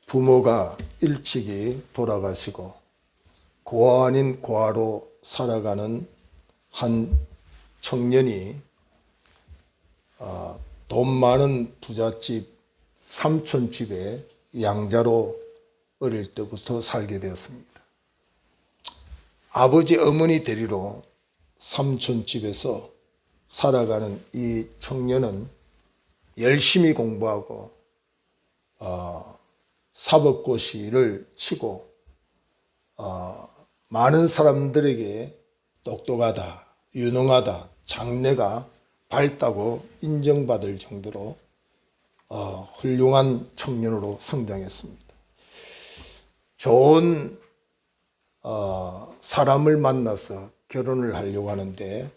부모가 일찍이 돌아가시고 고아 아닌 고아로 살아가는 한 청년이 돈 많은 부잣집 삼촌집에 양자로 어릴 때부터 살게 되었습니다. 아버지 어머니 대리로 삼촌집에서 살아가는 이 청년은 열심히 공부하고 사법고시를 치고 많은 사람들에게 똑똑하다, 유능하다, 장래가 밝다고 인정받을 정도로 훌륭한 청년으로 성장했습니다. 좋은 사람을 만나서 결혼을 하려고 하는데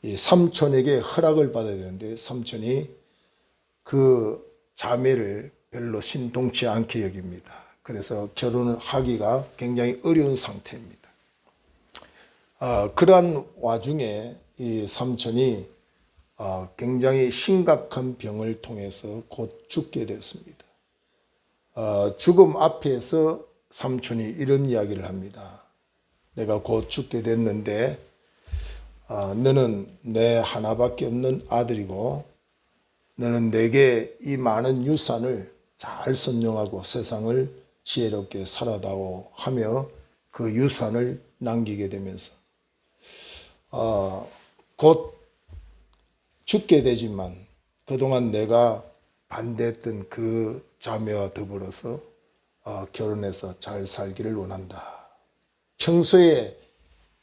이 삼촌에게 허락을 받아야 되는데 삼촌이 그 자매를 별로 신통치 않게 여깁니다. 그래서 결혼을 하기가 굉장히 어려운 상태입니다. 그러한 와중에 이 삼촌이 굉장히 심각한 병을 통해서 곧 죽게 됐습니다. 죽음 앞에서 삼촌이 이런 이야기를 합니다. 내가 곧 죽게 됐는데 너는 내 하나밖에 없는 아들이고 너는 내게 이 많은 유산을 잘 선용하고 세상을 지혜롭게 살아다오 하며 그 유산을 남기게 되면서 곧 죽게 되지만 그동안 내가 반대했던 그 자매와 더불어서 결혼해서 잘 살기를 원한다. 평소에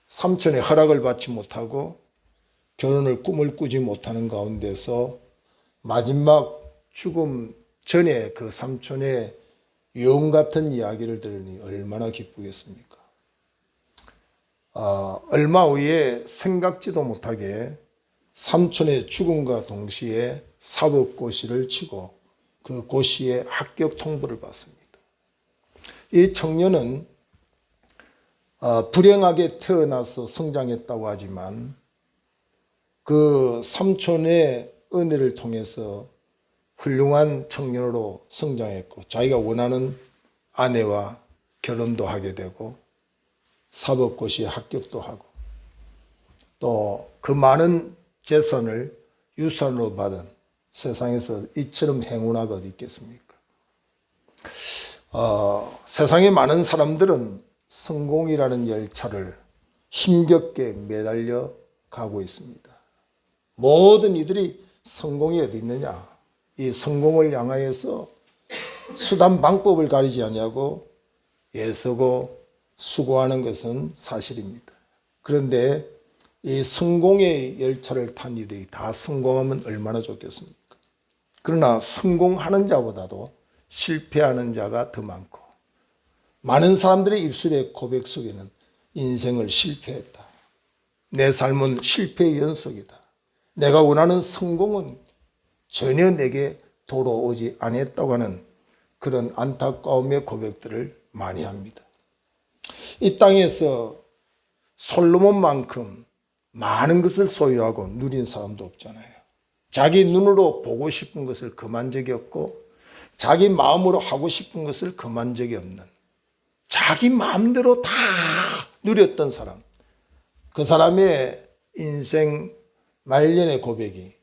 삼촌의 허락을 받지 못하고 결혼을 꿈을 꾸지 못하는 가운데서 마지막 죽음 전에 그 삼촌의 유언 같은 이야기를 들으니 얼마나 기쁘겠습니까? 얼마 후에 생각지도 못하게 삼촌의 죽음과 동시에 사법고시를 치고 그 고시에 합격 통보를 받습니다. 이 청년은 불행하게 태어나서 성장했다고 하지만 그 삼촌의 은혜를 통해서 훌륭한 청년으로 성장했고 자기가 원하는 아내와 결혼도 하게 되고 사법고시에 합격도 하고 또 그 많은 재산을 유산으로 받은 세상에서 이처럼 행운아가 어디 있겠습니까? 세상에 많은 사람들은 성공이라는 열차를 힘겹게 매달려 가고 있습니다. 모든 이들이 성공이 어디 있느냐? 이 성공을 향하여서 수단 방법을 가리지 아니하고 애쓰고 수고하는 것은 사실입니다. 그런데 이 성공의 열차를 탄 이들이 다 성공하면 얼마나 좋겠습니까? 그러나 성공하는 자보다도 실패하는 자가 더 많고 많은 사람들의 입술의 고백 속에는 인생을 실패했다. 내 삶은 실패의 연속이다. 내가 원하는 성공은 전혀 내게 돌아오지 않았다고 하는 그런 안타까움의 고백들을 많이 합니다. 이 땅에서 솔로몬만큼 많은 것을 소유하고 누린 사람도 없잖아요. 자기 눈으로 보고 싶은 것을 금한 적이 없고 자기 마음으로 하고 싶은 것을 금한 적이 없는 자기 마음대로 다 누렸던 사람. 그 사람의 인생 말년의 고백이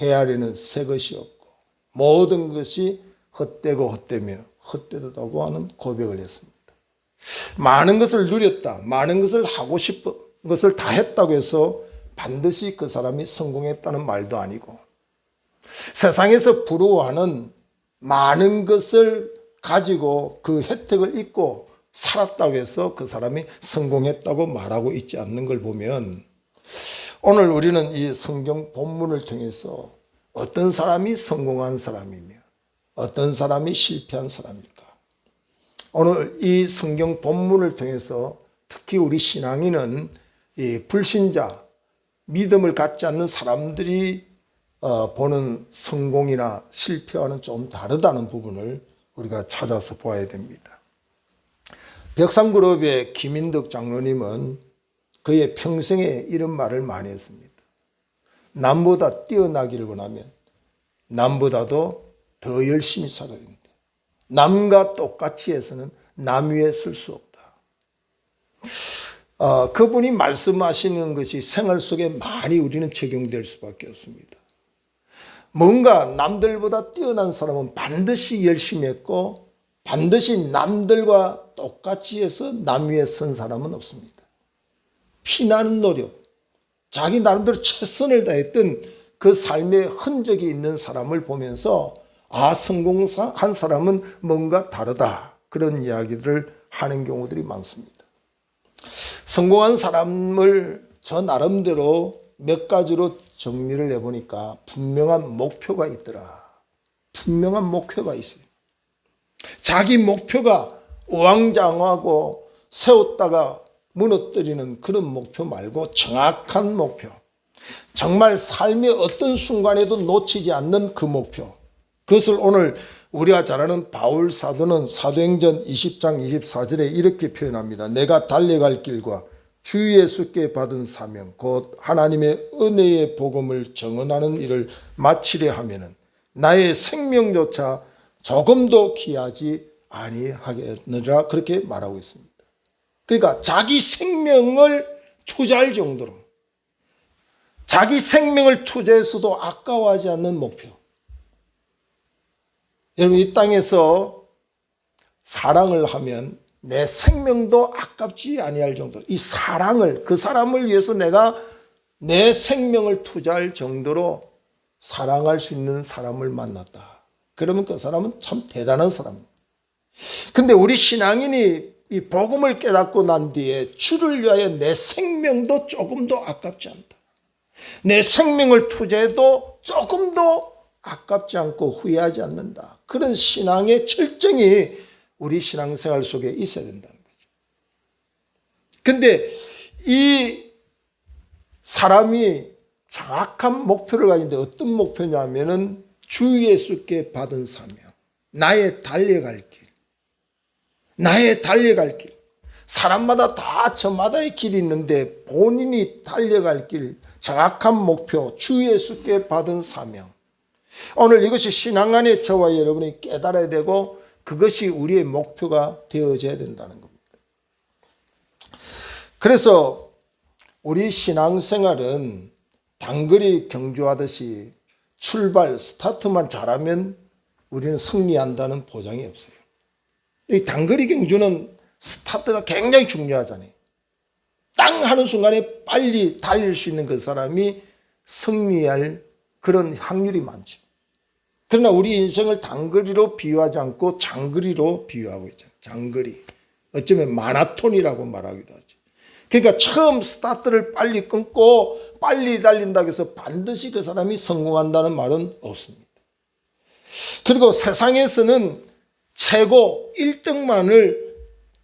헤아리는 새 것이 없고 모든 것이 헛되고 헛되며 헛되다고 하는 고백을 했습니다. 많은 것을 누렸다. 많은 것을 하고 싶은 것을 다 했다고 해서 반드시 그 사람이 성공했다는 말도 아니고 세상에서 부러워하는 많은 것을 가지고 그 혜택을 잊고 살았다고 해서 그 사람이 성공했다고 말하고 있지 않는 걸 보면 오늘 우리는 이 성경 본문을 통해서 어떤 사람이 성공한 사람이며 어떤 사람이 실패한 사람일까? 오늘 이 성경 본문을 통해서 특히 우리 신앙인은 이 불신자, 믿음을 갖지 않는 사람들이 보는 성공이나 실패와는 좀 다르다는 부분을 우리가 찾아서 보아야 됩니다. 벽산그룹의 김인덕 장로님은 그의 평생에 이런 말을 많이 했습니다. 남보다 뛰어나기를 원하면 남보다도 더 열심히 살아야 된다. 남과 똑같이 해서는 남 위에 설 수 없다. 그분이 말씀하시는 것이 생활 속에 많이 우리는 적용될 수밖에 없습니다. 뭔가 남들보다 뛰어난 사람은 반드시 열심히 했고 반드시 남들과 똑같이 해서 남 위에 선 사람은 없습니다. 피나는 노력, 자기 나름대로 최선을 다했던 그 삶의 흔적이 있는 사람을 보면서 성공한 사람은 뭔가 다르다, 그런 이야기들을 하는 경우들이 많습니다. 성공한 사람을 저 나름대로 몇 가지로 정리를 해보니까 분명한 목표가 있더라. 분명한 목표가 있어요. 자기 목표가 우왕좌왕하고 세웠다가 무너뜨리는 그런 목표 말고 정확한 목표, 정말 삶의 어떤 순간에도 놓치지 않는 그 목표, 그것을 오늘 우리가 잘 아는 바울 사도는 사도행전 20장 24절에 이렇게 표현합니다. 내가 달려갈 길과 주 예수께 받은 사명 곧 하나님의 은혜의 복음을 증언하는 일을 마치려 하면은 나의 생명조차 조금도 귀하지 아니하겠느라, 그렇게 말하고 있습니다. 그러니까 자기 생명을 투자할 정도로, 자기 생명을 투자해서도 아까워하지 않는 목표. 여러분, 이 땅에서 사랑을 하면 내 생명도 아깝지 아니할 정도, 이 사랑을, 그 사람을 위해서 내가 내 생명을 투자할 정도로 사랑할 수 있는 사람을 만났다. 그러면 그 사람은 참 대단한 사람입니다. 근데 우리 신앙인이 이 복음을 깨닫고 난 뒤에 주를 위하여 내 생명도 조금도 아깝지 않다, 내 생명을 투자해도 조금도 아깝지 않고 후회하지 않는다, 그런 신앙의 철정이 우리 신앙생활 속에 있어야 된다는 거죠. 근데 이 사람이 정확한 목표를 가지는데 어떤 목표냐면은 주 예수께 받은 사명, 나의 달려갈 길, 나의 달려갈 길. 사람마다 다 저마다의 길이 있는데 본인이 달려갈 길, 정확한 목표, 주 예수께 받은 사명. 오늘 이것이 신앙 안에 저와 여러분이 깨달아야 되고 그것이 우리의 목표가 되어져야 된다는 겁니다. 그래서 우리 신앙생활은 단거리 경주하듯이 출발, 스타트만 잘하면 우리는 승리한다는 보장이 없어요. 이 단거리 경주는 스타트가 굉장히 중요하잖아요. 땅 하는 순간에 빨리 달릴 수 있는 그 사람이 승리할 그런 확률이 많죠. 그러나 우리 인생을 단거리로 비유하지 않고 장거리로 비유하고 있잖아요. 장거리. 어쩌면 마라톤이라고 말하기도 하죠. 그러니까 처음 스타트를 빨리 끊고 빨리 달린다고 해서 반드시 그 사람이 성공한다는 말은 없습니다. 그리고 세상에서는 최고 1등만을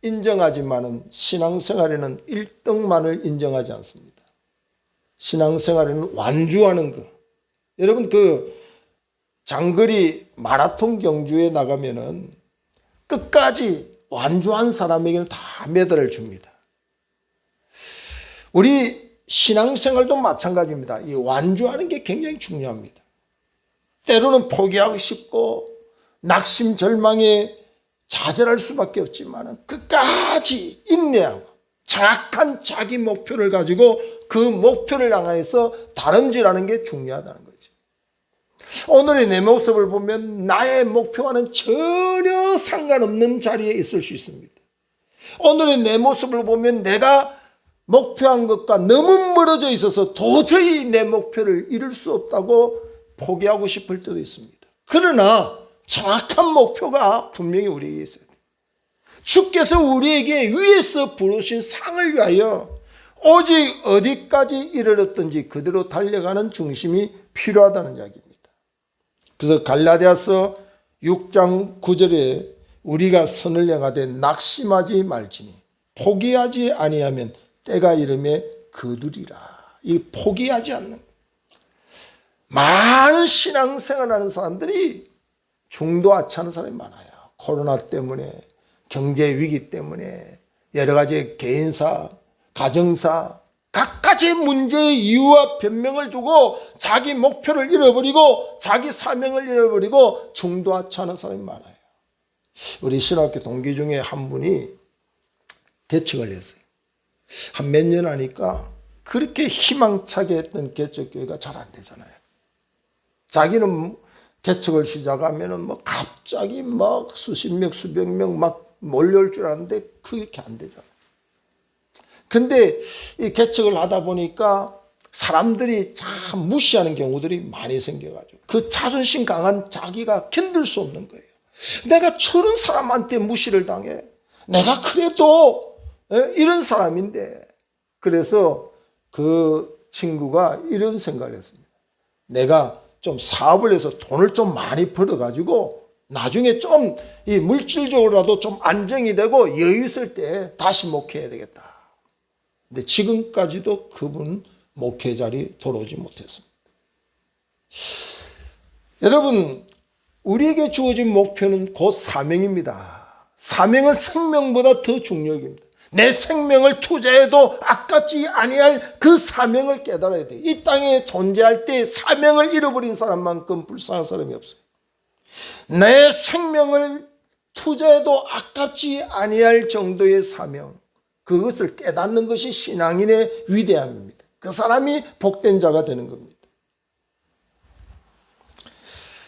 인정하지만은 신앙생활에는 1등만을 인정하지 않습니다. 신앙생활에는 완주하는 거. 여러분, 그 장거리 마라톤 경주에 나가면은 끝까지 완주한 사람에게는 다 메달을 줍니다. 우리 신앙생활도 마찬가지입니다. 이 완주하는 게 굉장히 중요합니다. 때로는 포기하고 싶고 낙심절망에 좌절할 수밖에 없지만 끝까지 인내하고 정확한 자기 목표를 가지고 그 목표를 향해서 다름질하는 게 중요하다는 거죠. 오늘의 내 모습을 보면 나의 목표와는 전혀 상관없는 자리에 있을 수 있습니다. 오늘의 내 모습을 보면 내가 목표한 것과 너무 멀어져 있어서 도저히 내 목표를 이룰 수 없다고 포기하고 싶을 때도 있습니다. 그러나 정확한 목표가 분명히 우리에게 있어야 돼요. 주께서 우리에게 위에서 부르신 상을 위하여 오직 어디까지 이르렀든지 그대로 달려가는 중심이 필요하다는 이야기입니다. 그래서 갈라디아서 6장 9절에 우리가 선을 행하되 낙심하지 말지니 포기하지 아니하면 때가 이름에 거두리라. 이 포기하지 않는, 많은 신앙생활하는 사람들이 중도하찮은 사람이 많아요. 코로나 때문에, 경제 위기 때문에, 여러 가지 개인사, 가정사, 각가지 문제의 이유와 변명을 두고 자기 목표를 잃어버리고 자기 사명을 잃어버리고 중도하찮은 사람이 많아요. 우리 신학교 동기 중에 한 분이 개척을 했어요. 한 몇 년 하니까 그렇게 희망차게 했던 개척교회가 잘 안 되잖아요. 자기는 개척을 시작하면은 뭐 갑자기 막 수십 명, 수백 명 막 몰려올 줄 알았는데 그렇게 안 되잖아요. 근데 이 개척을 하다 보니까 사람들이 참 무시하는 경우들이 많이 생겨가지고 그 자존심 강한 자기가 견딜 수 없는 거예요. 내가 저런 사람한테 무시를 당해. 내가 그래도 이런 사람인데. 그래서 그 친구가 이런 생각을 했습니다. 내가 좀 사업을 해서 돈을 좀 많이 벌어가지고 나중에 좀 이 물질적으로라도 좀 안정이 되고 여유 있을 때 다시 목회해야 되겠다. 근데 지금까지도 그분 목회 자리 돌아오지 못했습니다. 여러분, 우리에게 주어진 목표는 곧 사명입니다. 사명은 생명보다 더 중요합니다. 내 생명을 투자해도 아깝지 아니할 그 사명을 깨달아야 돼요. 이 땅에 존재할 때 사명을 잃어버린 사람만큼 불쌍한 사람이 없어요. 내 생명을 투자해도 아깝지 아니할 정도의 사명, 그것을 깨닫는 것이 신앙인의 위대함입니다. 그 사람이 복된 자가 되는 겁니다.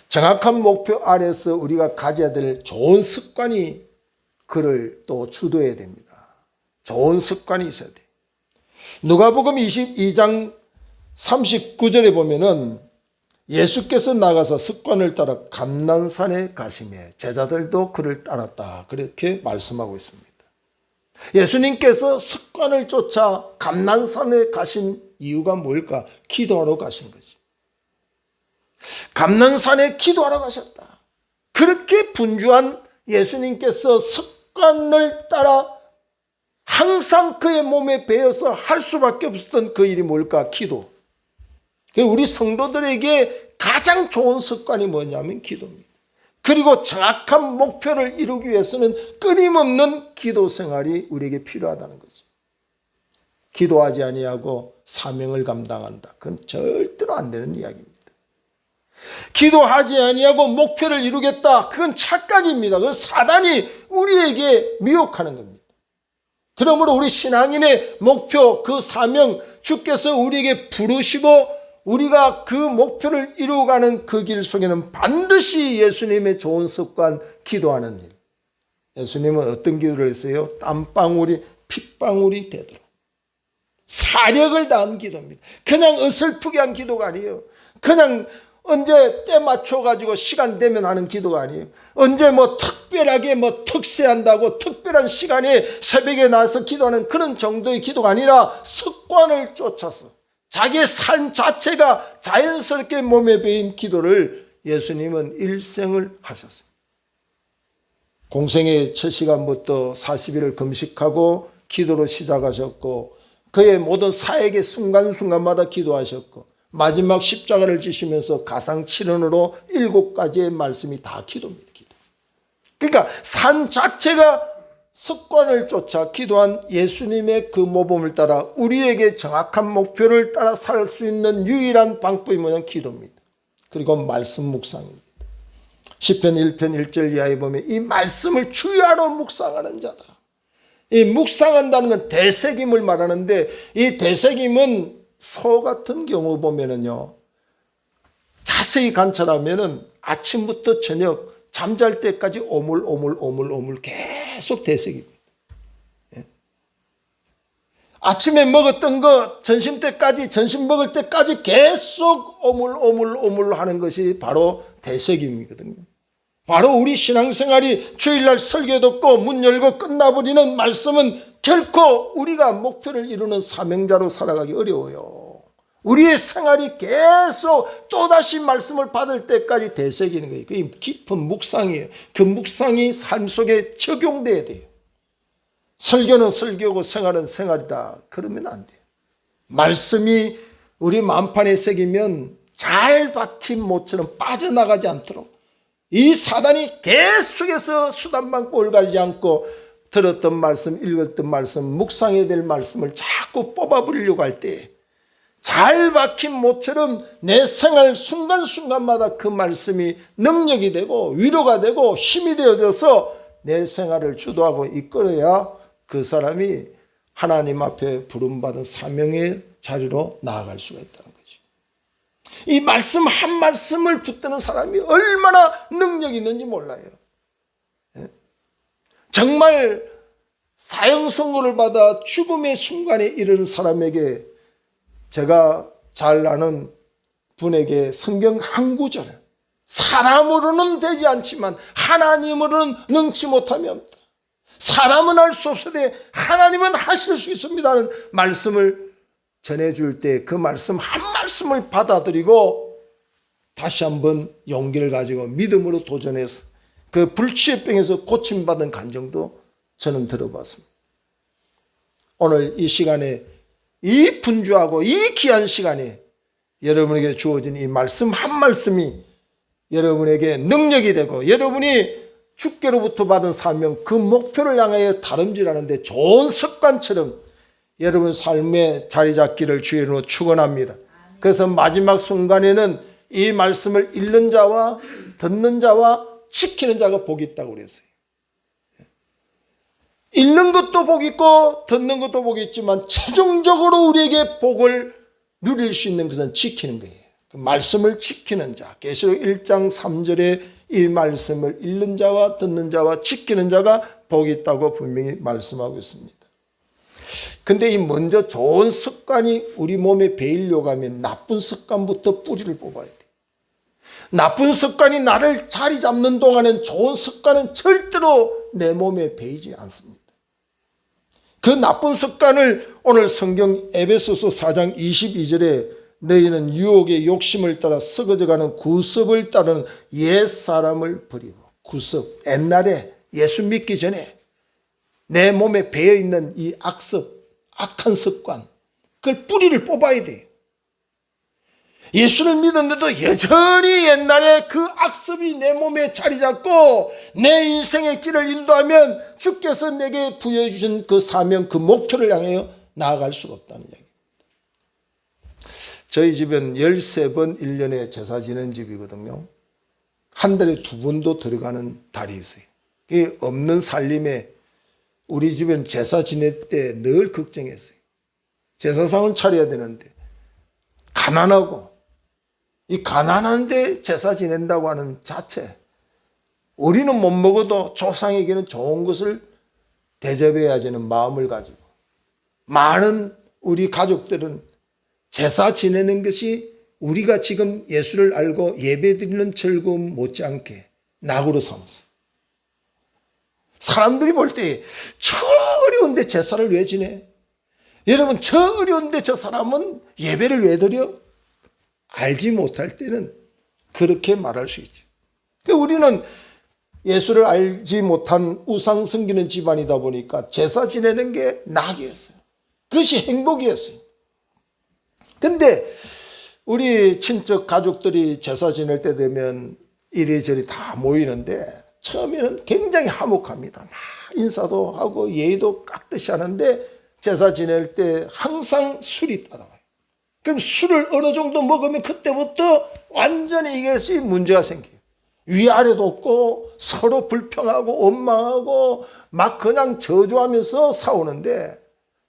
정확한 목표 아래서 우리가 가져야 될 좋은 습관이 그를 또 주도해야 됩니다. 좋은 습관이 있어야 돼요. 누가복음 22장 39절에 보면은 예수께서 나가서 습관을 따라 감난산에 가시매 제자들도 그를 따랐다. 그렇게 말씀하고 있습니다. 예수님께서 습관을 쫓아 감난산에 가신 이유가 뭘까? 기도하러 가신 거지. 감난산에 기도하러 가셨다. 그렇게 분주한 예수님께서 습관을 따라 항상 그의 몸에 배어서 할 수밖에 없었던 그 일이 뭘까? 기도. 우리 성도들에게 가장 좋은 습관이 뭐냐면 기도입니다. 그리고 정확한 목표를 이루기 위해서는 끊임없는 기도 생활이 우리에게 필요하다는 거죠. 기도하지 아니하고 사명을 감당한다. 그건 절대로 안 되는 이야기입니다. 기도하지 아니하고 목표를 이루겠다. 그건 착각입니다. 그건 사단이 우리에게 미혹하는 겁니다. 그러므로 우리 신앙인의 목표, 그 사명, 주께서 우리에게 부르시고 우리가 그 목표를 이루어가는 그 길 속에는 반드시 예수님의 좋은 습관, 기도하는 일. 예수님은 어떤 기도를 했어요? 땀방울이 핏방울이 되도록. 사력을 다한 기도입니다. 그냥 어설프게 한 기도가 아니에요. 그냥 언제 때 맞춰가지고 시간 되면 하는 기도가 아니에요. 언제 뭐 특별하게 뭐 특세한다고 특별한 시간에 새벽에 나와서 기도하는 그런 정도의 기도가 아니라 습관을 쫓아서 자기의 삶 자체가 자연스럽게 몸에 배인 기도를 예수님은 일생을 하셨어요. 공생의 첫 시간부터 40일을 금식하고 기도로 시작하셨고 그의 모든 사역의 순간순간마다 기도하셨고 마지막 십자가를 지시면서 가상칠언으로 7가지의 말씀이 다 기도입니다. 기도. 그러니까 삶 자체가 습관을 쫓아 기도한 예수님의 그 모범을 따라 우리에게 정확한 목표를 따라 살 수 있는 유일한 방법이 뭐냐면 기도입니다. 그리고 말씀 묵상입니다. 시편 1편 1절 이하에 보면 이 말씀을 주야로 묵상하는 자다. 이 묵상한다는 건 되새김을 말하는데 이 되새김은 소 같은 경우 보면은요, 자세히 관찰하면은 아침부터 저녁 잠잘 때까지 오물오물 계속 되새깁니다. 예? 아침에 먹었던 거 점심 먹을 때까지 계속 오물 하는 것이 바로 되새김이거든요. 바로 우리 신앙생활이 주일날 설교 듣고 문 열고 끝나버리는 말씀은 결코 우리가 목표를 이루는 사명자로 살아가기 어려워요. 우리의 생활이 계속 또다시 말씀을 받을 때까지 되새기는 거예요. 그게 깊은 묵상이에요. 그 묵상이 삶 속에 적용돼야 돼요. 설교는 설교고 생활은 생활이다. 그러면 안 돼요. 말씀이 우리 마음판에 새기면 잘 박힌 못처럼 빠져나가지 않도록 이 사단이 계속해서 수단방법을 가리지 않고 들었던 말씀, 읽었던 말씀, 묵상해야 될 말씀을 자꾸 뽑아버리려고 할 때 잘 박힌 못처럼 내 생활 순간순간마다 그 말씀이 능력이 되고 위로가 되고 힘이 되어져서 내 생활을 주도하고 이끌어야 그 사람이 하나님 앞에 부름받은 사명의 자리로 나아갈 수가 있다는 거죠. 이 말씀 한 말씀을 붙드는 사람이 얼마나 능력이 있는지 몰라요. 정말 사형 선고를 받아 죽음의 순간에 이르는 사람에게 제가 잘 아는 분에게 성경 한 구절, 사람으로는 되지 않지만 하나님으로는 능치 못함이 없다. 사람은 할 수 없으되 하나님은 하실 수 있습니다는 말씀을 전해줄 때 그 말씀 한 말씀을 받아들이고 다시 한번 용기를 가지고 믿음으로 도전해서 그 불치병에서 고침받은 간정도 저는 들어봤습니다. 오늘 이 시간에 이 분주하고 이 귀한 시간에 여러분에게 주어진 이 말씀 한 말씀이 여러분에게 능력이 되고 여러분이 주께로부터 받은 사명 그 목표를 향하여 다름질하는데 좋은 습관처럼 여러분 삶에 자리 잡기를 주의 이름으로 축원합니다. 그래서 마지막 순간에는 이 말씀을 읽는 자와 듣는 자와 지키는 자가 복이 있다고 그랬어요. 읽는 것도 복이 있고 듣는 것도 복이 있지만 최종적으로 우리에게 복을 누릴 수 있는 것은 지키는 거예요. 그 말씀을 지키는 자, 계시록 1장 3절에 이 말씀을 읽는 자와 듣는 자와 지키는 자가 복이 있다고 분명히 말씀하고 있습니다. 근데 이 먼저 좋은 습관이 우리 몸에 배이려고 하면 나쁜 습관부터 뿌리를 뽑아야 돼. 나쁜 습관이 나를 자리 잡는 동안은 좋은 습관은 절대로 내 몸에 배이지 않습니다. 그 나쁜 습관을 오늘 성경 에베소서 4장 22절에 너희는 유혹의 욕심을 따라 썩어져가는 구습을 따르는 옛사람을 버리고, 구습, 옛날에 예수 믿기 전에 내 몸에 배어있는 이 악한 습관, 그걸 뿌리를 뽑아야 돼요. 예수를 믿었는데도 여전히 옛날에 그 악습이 내 몸에 자리 잡고 내 인생의 길을 인도하면 주께서 내게 부여주신 그 사명, 그 목표를 향하여 나아갈 수가 없다는 이야기입니다. 저희 집은 13번 1년에 제사 지내는 집이거든요. 한 달에 2번도 들어가는 달이 있어요. 그게 없는 살림에 우리 집은 제사 지낼 때 늘 걱정했어요. 제사상을 차려야 되는데 가난하고 이 가난한데 제사 지낸다고 하는 자체, 우리는 못 먹어도 조상에게는 좋은 것을 대접해야지는 마음을 가지고 많은 우리 가족들은 제사 지내는 것이 우리가 지금 예수를 알고 예배드리는 즐거움 못지않게 낙으로 삼았어요. 사람들이 볼 때 저 어려운데 제사를 왜 지내? 여러분, 저 어려운데 저 사람은 예배를 왜 드려? 알지 못할 때는 그렇게 말할 수 있죠. 그러니까 우리는 예수를 알지 못한 우상 섬기는 집안이다 보니까 제사 지내는 게 낙이었어요. 그것이 행복이었어요. 근데 우리 친척 가족들이 제사 지낼 때 되면 이리저리 다 모이는데 처음에는 굉장히 화목합니다. 막 인사도 하고 예의도 깍듯이 하는데 제사 지낼 때 항상 술이 따라와요. 그럼 술을 어느 정도 먹으면 그때부터 완전히 이것이 문제가 생겨요. 위아래도 없고 서로 불평하고 원망하고 막 그냥 저주하면서 싸우는데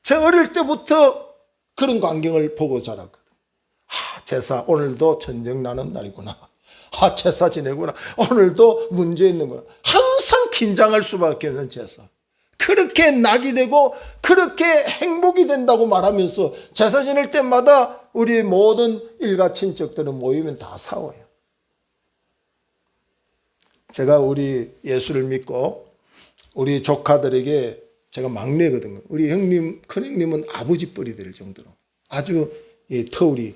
제가 어릴 때부터 그런 광경을 보고 자랐거든요. 제사 오늘도 전쟁 나는 날이구나. 제사 지내구나. 오늘도 문제 있는구나. 항상 긴장할 수밖에 없는 제사. 그렇게 낙이 되고 그렇게 행복이 된다고 말하면서 제사 지낼 때마다 우리 모든 일가 친척들은 모이면 다 싸워요. 제가 우리 예수를 믿고 우리 조카들에게, 제가 막내거든요. 우리 형님, 큰형님은 아버지 뻘이 될 정도로 아주 터울이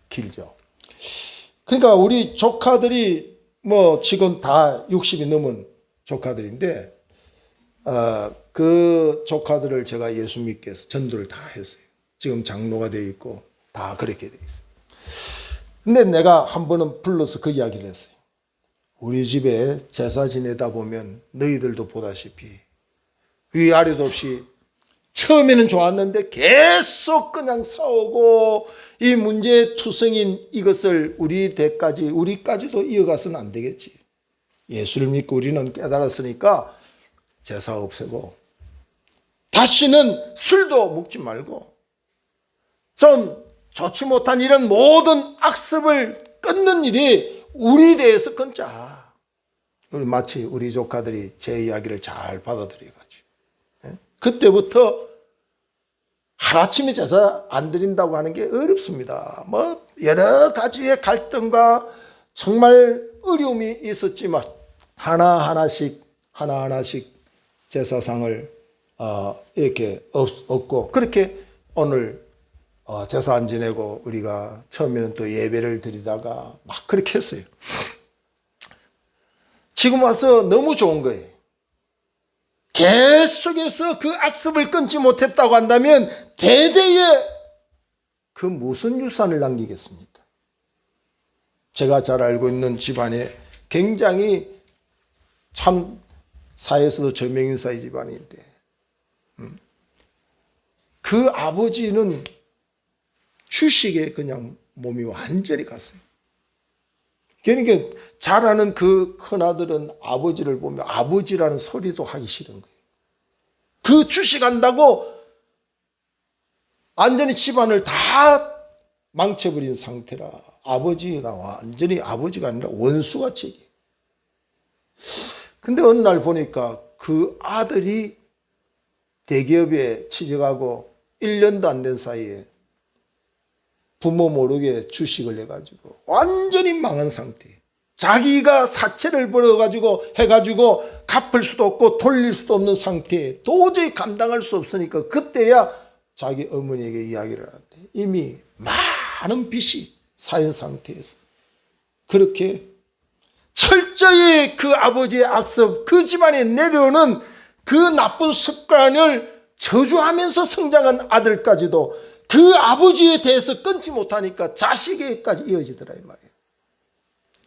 길죠. 그러니까 우리 조카들이 뭐 지금 다 60이 넘은 조카들인데 그 조카들을 제가 예수 믿게 해서 전도를 다 했어요. 지금 장로가 되어 있고 다 그렇게 되어 있어요. 근데 내가 한 번은 불러서 그 이야기를 했어요. 우리 집에 제사 지내다 보면 너희들도 보다시피 위아래도 없이 처음에는 좋았는데 계속 그냥 싸우고 이 문제의 투성인 이것을 우리 대까지, 우리까지도 이어가서는 안 되겠지. 예수를 믿고 우리는 깨달았으니까 제사 없애고 다시는 술도 먹지 말고 좀 좋지 못한 이런 모든 악습을 끊는 일이 우리 대해서 끊자. 마치 우리 조카들이 제 이야기를 잘 받아들여가지고 그때부터 하루아침에 제사 안 드린다고 하는 게 어렵습니다. 뭐 여러 가지의 갈등과 정말 어려움이 있었지만 하나하나씩 제사상을 이렇게 얻고 그렇게 오늘 제사 안 지내고 우리가 처음에는 또 예배를 드리다가 막 그렇게 했어요. 지금 와서 너무 좋은 거예요. 계속해서 그 악습을 끊지 못했다고 한다면 대대에 그 무슨 유산을 남기겠습니까? 제가 잘 알고 있는 집안에 굉장히 참 사회에서도 저명인사의 집안인데 그 아버지는 주식에 그냥 몸이 완전히 갔어요. 그러니까 잘 아는 그 큰아들은 아버지를 보면 아버지라는 소리도 하기 싫은 거예요. 그 주식한다고 완전히 집안을 다 망쳐버린 상태라 아버지가 완전히 아버지가 아니라 원수같이. 근데 어느 날 보니까 그 아들이 대기업에 취직하고 1년도 안 된 사이에 부모 모르게 주식을 해가지고 완전히 망한 상태. 자기가 사채를 벌어가지고 해가지고 갚을 수도 없고 돌릴 수도 없는 상태에 도저히 감당할 수 없으니까 그때야 자기 어머니에게 이야기를 하는데 이미 많은 빚이 쌓인 상태에서 그렇게 철저히 그 아버지의 악습, 그 집안에 내려오는 그 나쁜 습관을 저주하면서 성장한 아들까지도 그 아버지에 대해서 끊지 못하니까 자식에게까지 이어지더라 이 말이에요.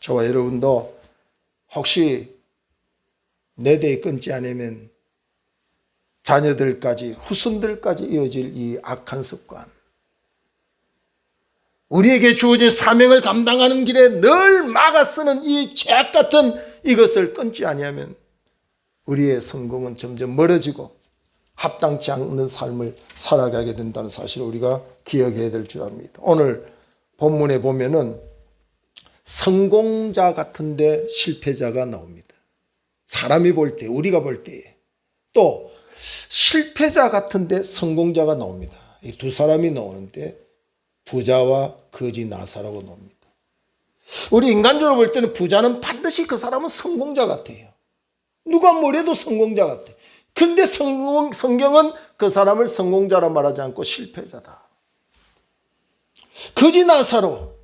저와 여러분도 혹시 내 대에 끊지 않으면 자녀들까지 후손들까지 이어질 이 악한 습관, 우리에게 주어진 사명을 감당하는 길에 늘 막아 쓰는 이 죄악 같은 이것을 끊지 아니하면 우리의 성공은 점점 멀어지고 합당치 않는 삶을 살아가게 된다는 사실을 우리가 기억해야 될 줄 압니다. 오늘 본문에 보면은 성공자 같은데 실패자가 나옵니다. 사람이 볼 때, 우리가 볼 때에 또 실패자 같은데 성공자가 나옵니다. 이 두 사람이 나오는데 부자와 거지 나사라고 나옵니다. 우리 인간적으로 볼 때는 부자는 반드시 그 사람은 성공자 같아요. 누가 뭐래도 성공자 같아. 그런데 성경은 그 사람을 성공자라 말하지 않고 실패자다. 거지 나사로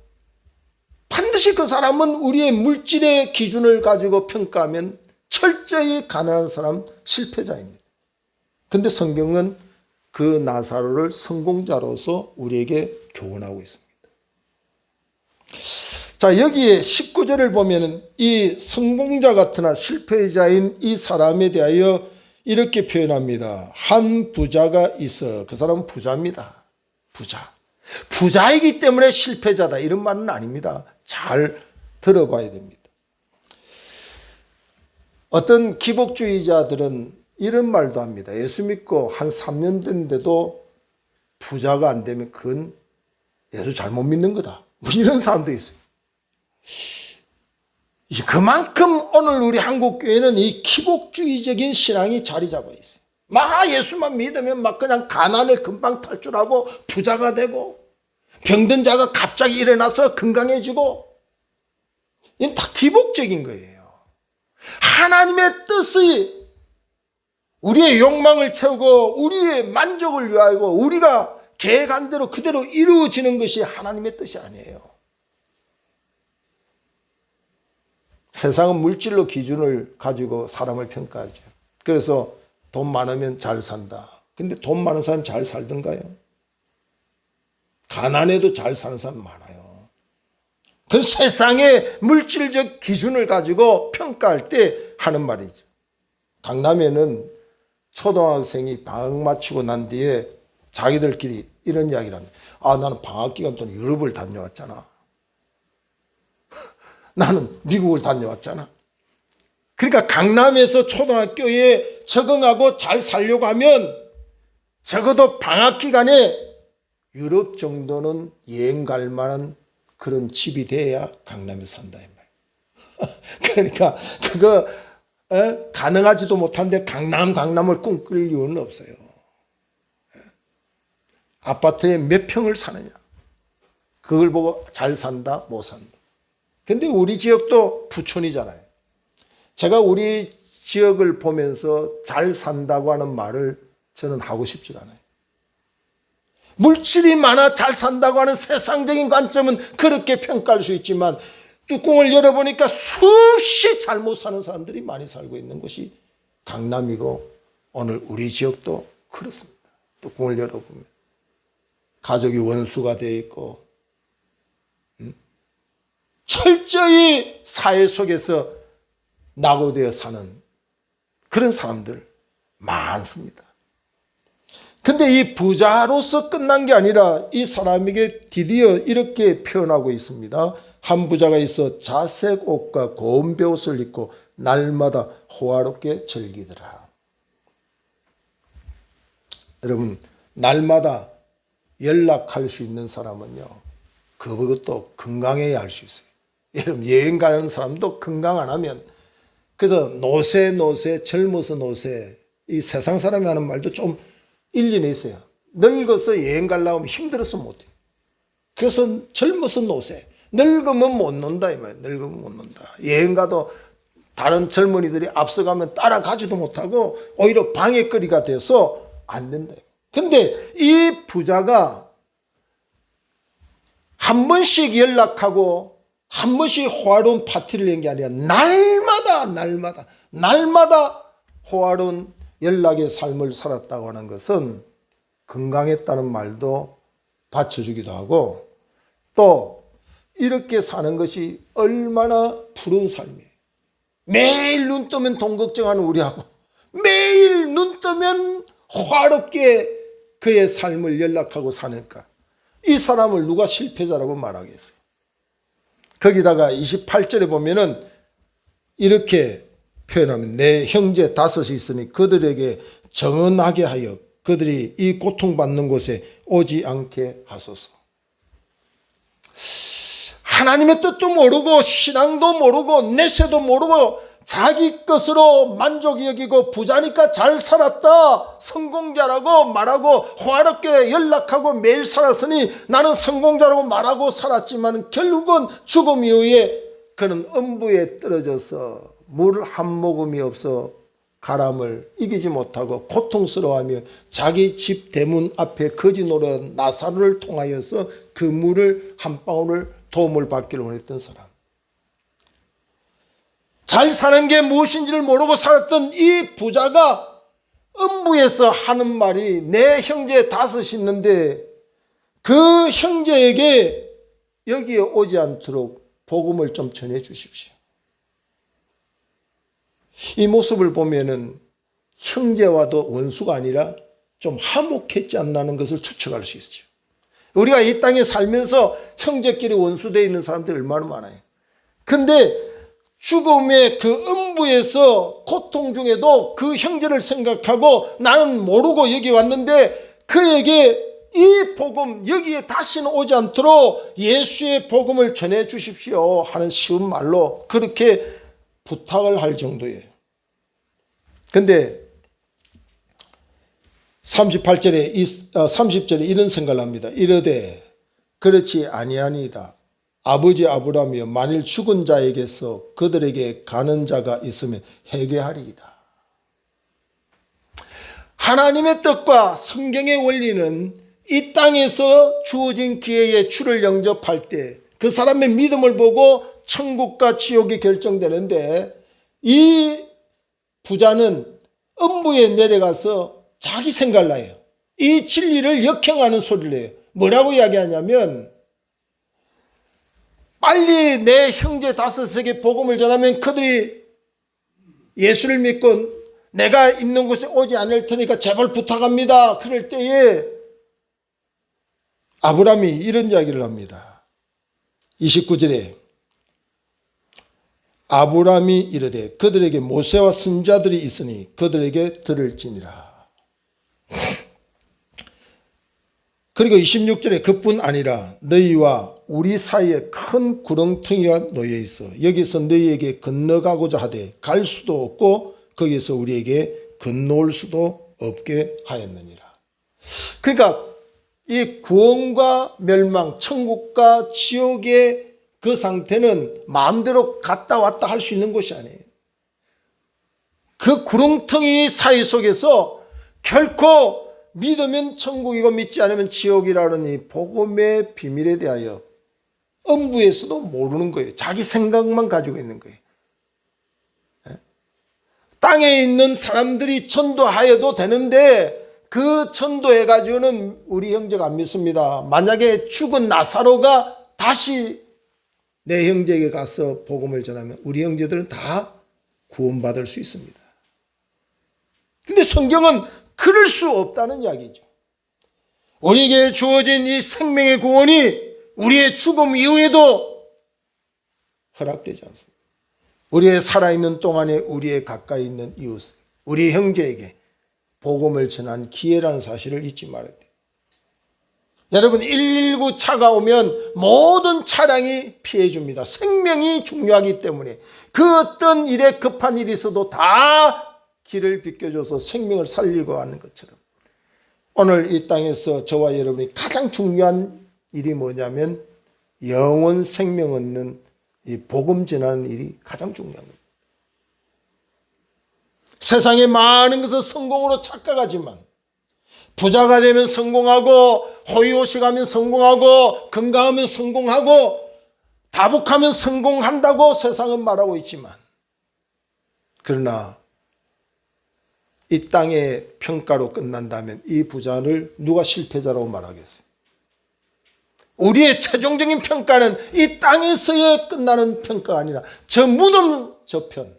반드시 그 사람은 우리의 물질의 기준을 가지고 평가하면 철저히 가난한 사람 실패자입니다. 그런데 성경은 그 나사로를 성공자로서 우리에게 교훈하고 있습니다. 자, 여기에 19절을 보면은 이 성공자 같으나 실패자인 이 사람에 대하여 이렇게 표현합니다. 한 부자가 있어. 그 사람은 부자입니다. 부자이기 때문에 실패자다 이런 말은 아닙니다. 잘 들어봐야 됩니다. 어떤 기복주의자들은 이런 말도 합니다. 예수 믿고 한 3년 됐는데도 부자가 안 되면 그건 예수 잘못 믿는 거다. 뭐 이런 사람도 있어요. 그만큼 오늘 우리 한국 교회는 이 기복주의적인 신앙이 자리 잡아 있어요. 막 예수만 믿으면 막 그냥 가난을 금방 탈출하고 부자가 되고 병든 자가 갑자기 일어나서 건강해지고 이건 다 기복적인 거예요. 하나님의 뜻이 우리의 욕망을 채우고 우리의 만족을 위하여 우리가 계획한 대로 그대로 이루어지는 것이 하나님의 뜻이 아니에요. 세상은 물질로 기준을 가지고 사람을 평가하죠. 그래서 돈 많으면 잘 산다. 근데 돈 많은 사람 잘 살던가요? 가난해도 잘 사는 사람 많아요. 그 세상의 물질적 기준을 가지고 평가할 때 하는 말이죠. 강남에는 초등학생이 방학 마치고 난 뒤에 자기들끼리 이런 이야기를 합니다. 나는 방학 기간 동안 유럽을 다녀왔잖아. 나는 미국을 다녀왔잖아. 그러니까 강남에서 초등학교에 적응하고 잘 살려고 하면 적어도 방학 기간에 유럽 정도는 여행 갈 만한 그런 집이 돼야 강남에 산다 이 말. 그러니까 그거 가능하지도 못한데 강남을 꿈꿀 이유는 없어요. 아파트에 몇 평을 사느냐, 그걸 보고 잘 산다 못 산다. 근데 우리 지역도 부촌이잖아요. 제가 우리 지역을 보면서 잘 산다고 하는 말을 저는 하고 싶지 않아요. 물질이 많아 잘 산다고 하는 세상적인 관점은 그렇게 평가할 수 있지만 뚜껑을 열어보니까 수없이 잘못 사는 사람들이 많이 살고 있는 곳이 강남이고 오늘 우리 지역도 그렇습니다. 뚜껑을 열어보면 가족이 원수가 되어 있고 철저히 사회 속에서 낙오되어 사는 그런 사람들 많습니다. 근데 이 부자로서 끝난 게 아니라 이 사람에게 드디어 이렇게 표현하고 있습니다. 한 부자가 있어 자색 옷과 고운 베옷을 입고 날마다 호화롭게 즐기더라. 여러분, 날마다 연락할 수 있는 사람은요, 그것도 건강해야 할 수 있어요. 여러분, 여행 가는 사람도 건강 안 하면, 그래서 노세 젊어서 노세, 이 세상 사람이 하는 말도 좀 일리는 있어요. 늙어서 여행 가려고 하면 힘들어서 못해. 그래서 젊어서 노세, 늙으면 못 논다 이 말이에요. 늙으면 못 논다. 여행 가도 다른 젊은이들이 앞서가면 따라가지도 못하고 오히려 방해거리가 돼서 안 된다. 근데 이 부자가 한 번씩 연락하고 한 번씩 호화로운 파티를 낸 게 아니라 날마다 호화로운 연락의 삶을 살았다고 하는 것은 건강했다는 말도 받쳐주기도 하고 또 이렇게 사는 것이 얼마나 푸른 삶이에요. 매일 눈 뜨면 돈 걱정하는 우리하고 매일 눈 뜨면 화롭게 그의 삶을 연락하고 사니까 이 사람을 누가 실패자라고 말하겠어요. 거기다가 28절에 보면은 이렇게 표현하면 내 형제 5이 있으니 그들에게 정언하게 하여 그들이 이 고통받는 곳에 오지 않게 하소서. 하나님의 뜻도 모르고 신앙도 모르고 내세도 모르고 자기 것으로 만족이 여기고 부자니까 잘 살았다 성공자라고 말하고 호화롭게 연락하고 매일 살았으니 나는 성공자라고 말하고 살았지만 결국은 죽음 이후에 그는 음부에 떨어져서 물 한 모금이 없어 가람을 이기지 못하고 고통스러워하며 자기 집 대문 앞에 거지 노릇 나사로를 통하여서 그 물을 한 방울을 도움을 받기를 원했던 사람. 잘 사는 게 무엇인지를 모르고 살았던 이 부자가 음부에서 하는 말이 내 형제 5이 있는데 그 형제에게 여기에 오지 않도록 복음을 좀 전해 주십시오. 이 모습을 보면은 형제와도 원수가 아니라 좀 화목했지 않나는 것을 추측할 수 있죠. 우리가 이 땅에 살면서 형제끼리 원수되어 있는 사람들이 얼마나 많아요. 근데 죽음의 그 음부에서 고통 중에도 그 형제를 생각하고 나는 모르고 여기 왔는데 그에게 이 복음 여기에 다시는 오지 않도록 예수의 복음을 전해 주십시오 하는 쉬운 말로 그렇게 부탁을 할 정도예요. 근데 30절에 이런 생각을 합니다. 이르되 그렇지 아니하니이다. 아버지 아브라함이여 만일 죽은 자에게서 그들에게 가는 자가 있으면 회개하리이다. 하나님의 뜻과 성경의 원리는 이 땅에서 주어진 기회에 주를 영접할 때 그 사람의 믿음을 보고 천국과 지옥이 결정되는데 이 부자는 음부에 내려가서 자기 생각을 해요. 이 진리를 역행하는 소리를 해요. 뭐라고 이야기하냐면 빨리 내 형제 5에게 복음을 전하면 그들이 예수를 믿고 내가 있는 곳에 오지 않을 테니까 제발 부탁합니다. 그럴 때에 아브라함이 이런 이야기를 합니다. 29절에 아브라함이 이르되 그들에게 모세와 선지자들이 있으니 그들에게 들을지니라. 그리고 26절에 그뿐 아니라 너희와 우리 사이에 큰 구렁텅이가 놓여 있어 여기서 너희에게 건너가고자 하되 갈 수도 없고 거기서 우리에게 건너올 수도 없게 하였느니라. 그러니까 이 구원과 멸망, 천국과 지옥의 그 상태는 마음대로 갔다 왔다 할 수 있는 것이 아니에요. 그 구렁텅이 사이 속에서 결코 믿으면 천국이고 믿지 않으면 지옥이라는 이 복음의 비밀에 대하여 음부에서도 모르는 거예요. 자기 생각만 가지고 있는 거예요. 땅에 있는 사람들이 전도하여도 되는데 그 전도해가지고는 우리 형제가 안 믿습니다. 만약에 죽은 나사로가 다시 내 형제에게 가서 복음을 전하면 우리 형제들은 다 구원받을 수 있습니다. 근데 성경은 그럴 수 없다는 이야기죠. 우리에게 주어진 이 생명의 구원이 우리의 죽음 이후에도 허락되지 않습니다. 우리의 살아있는 동안에 우리의 가까이 있는 이웃, 우리 형제에게 복음을 전한 기회라는 사실을 잊지 말아야 돼요. 여러분 119 차가 오면 모든 차량이 피해 줍니다. 생명이 중요하기 때문에 그 어떤 일에 급한 일이 있어도 다 길을 비켜줘서 생명을 살리고 하는 것처럼 오늘 이 땅에서 저와 여러분이 가장 중요한 일이 뭐냐면 영원 생명 얻는 이 복음 전하는 일이 가장 중요한 겁니다. 세상에 많은 것을 성공으로 착각하지만 부자가 되면 성공하고 호의호식하면 성공하고 건강하면 성공하고 다복하면 성공한다고 세상은 말하고 있지만 그러나 이 땅의 평가로 끝난다면 이 부자를 누가 실패자라고 말하겠어요? 우리의 최종적인 평가는 이 땅에서의 끝나는 평가가 아니라 저 무덤 저편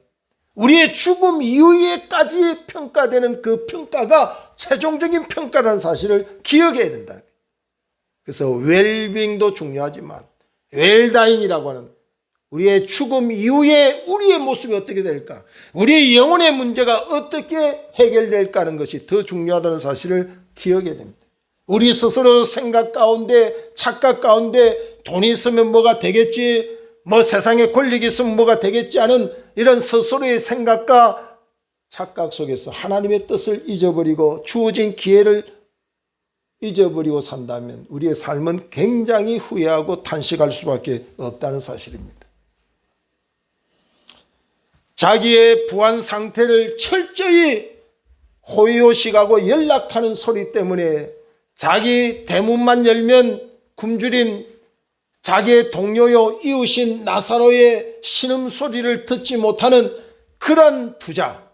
우리의 죽음 이후에까지 평가되는 그 평가가 최종적인 평가라는 사실을 기억해야 된다는 거예요. 그래서 웰빙도 중요하지만 웰다잉이라고 하는 우리의 죽음 이후에 우리의 모습이 어떻게 될까, 우리의 영혼의 문제가 어떻게 해결될까 하는 것이 더 중요하다는 사실을 기억해야 됩니다. 우리 스스로 생각 가운데 착각 가운데 돈이 있으면 뭐가 되겠지, 뭐 세상에 권력이 있으면 뭐가 되겠지 하는 이런 스스로의 생각과 착각 속에서 하나님의 뜻을 잊어버리고 주어진 기회를 잊어버리고 산다면 우리의 삶은 굉장히 후회하고 탄식할 수밖에 없다는 사실입니다. 자기의 부한 상태를 철저히 호의호식하고 연락하는 소리 때문에 자기 대문만 열면 굶주린 자기의 동료요 이웃인 나사로의 신음소리를 듣지 못하는 그런 부자,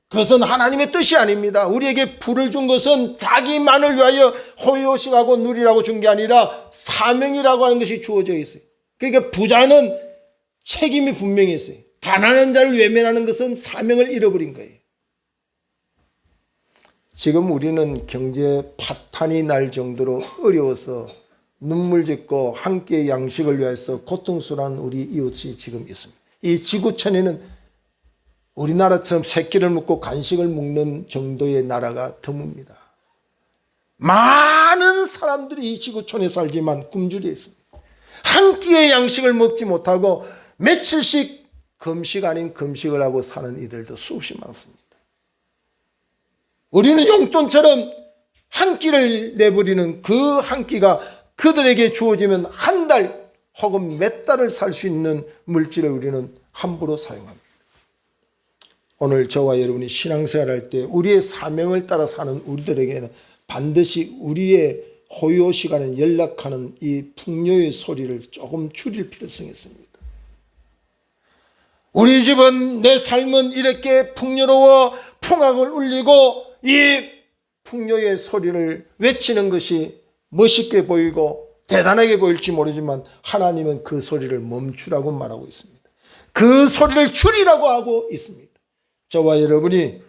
그것은 하나님의 뜻이 아닙니다. 우리에게 불을 준 것은 자기만을 위하여 호의호식하고 누리라고 준 게 아니라 사명이라고 하는 것이 주어져 있어요. 그러니까 부자는 책임이 분명히 있어요. 가난한 자를 외면하는 것은 사명을 잃어버린 거예요. 지금 우리는 경제 파탄이 날 정도로 어려워서 눈물 짓고 한 끼의 양식을 위해서 고통스러운 우리 이웃이 지금 있습니다. 이 지구촌에는 우리나라처럼 새끼를 먹고 간식을 먹는 정도의 나라가 드뭅니다. 많은 사람들이 이 지구촌에 살지만 굶주려 있습니다. 한 끼의 양식을 먹지 못하고 며칠씩 금식 아닌 금식을 하고 사는 이들도 수없이 많습니다. 우리는 용돈처럼 한 끼를 내버리는 그 한 끼가 그들에게 주어지면 한 달 혹은 몇 달을 살 수 있는 물질을 우리는 함부로 사용합니다. 오늘 저와 여러분이 신앙생활할 때 우리의 사명을 따라 사는 우리들에게는 반드시 우리의 호요 시간에 연락하는 이 풍요의 소리를 조금 줄일 필요성이 있습니다. 우리 집은, 내 삶은 이렇게 풍요로워 풍악을 울리고 이 풍요의 소리를 외치는 것이 멋있게 보이고 대단하게 보일지 모르지만 하나님은 그 소리를 멈추라고 말하고 있습니다. 그 소리를 줄이라고 하고 있습니다. 저와 여러분이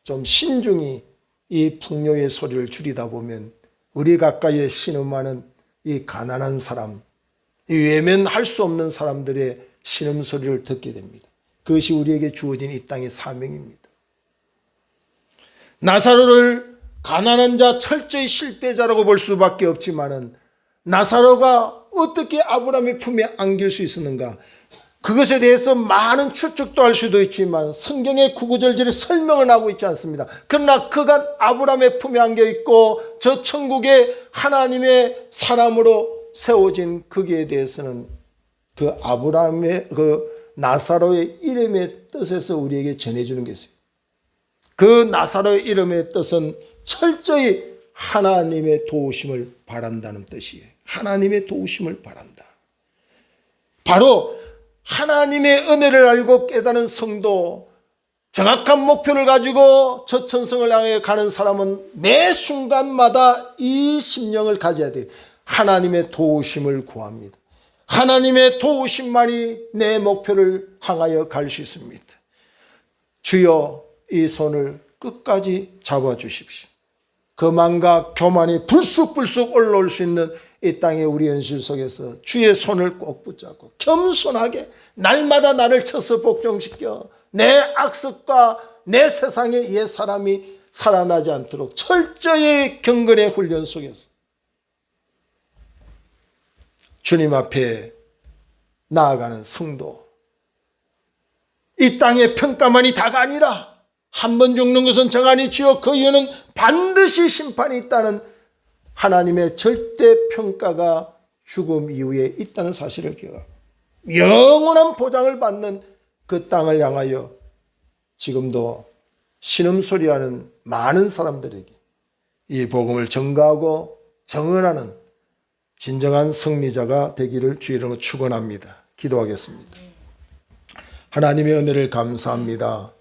좀 신중히 이 풍요의 소리를 줄이다 보면 우리 가까이에 신음하는 이 가난한 사람, 이 외면할 수 없는 사람들의 신음소리를 듣게 됩니다. 그것이 우리에게 주어진 이 땅의 사명입니다. 나사로를 가난한 자, 철저히 실패자라고 볼 수밖에 없지만은 나사로가 어떻게 아브라함의 품에 안길 수 있었는가? 그것에 대해서 많은 추측도 할 수도 있지만 성경의 구구절절히 설명을 하고 있지 않습니다. 그러나 그가 아브라함의 품에 안겨 있고 저 천국에 하나님의 사람으로 세워진 그에 대해서는 그 아브라함의 그 나사로의 이름의 뜻에서 우리에게 전해주는 게 있어요. 그 나사로의 이름의 뜻은 철저히 하나님의 도우심을 바란다는 뜻이에요. 하나님의 도우심을 바란다. 바로 하나님의 은혜를 알고 깨달은 성도, 정확한 목표를 가지고 저 천성을 향해 가는 사람은 매 순간마다 이 심령을 가져야 돼요. 하나님의 도우심을 구합니다. 하나님의 도우심만이 내 목표를 향하여 갈 수 있습니다. 주여, 이 손을 끝까지 잡아주십시오. 거만과 교만이 불쑥불쑥 올라올 수 있는 이 땅의 우리 현실 속에서 주의 손을 꼭 붙잡고 겸손하게 날마다 나를 쳐서 복종시켜 내 악습과 내 세상의 옛 사람이 살아나지 않도록 철저히 경건의 훈련 속에서 주님 앞에 나아가는 성도, 이 땅의 평가만이 다가 아니라 한 번 죽는 것은 정한이 주여 그 이유는 반드시 심판이 있다는 하나님의 절대 평가가 죽음 이후에 있다는 사실을 기억하고 영원한 보장을 받는 그 땅을 향하여 지금도 신음소리하는 많은 사람들에게 이 복음을 전가하고 정언하는 진정한 승리자가 되기를 주의 이름으로 축원합니다. 기도하겠습니다. 하나님의 은혜를 감사합니다.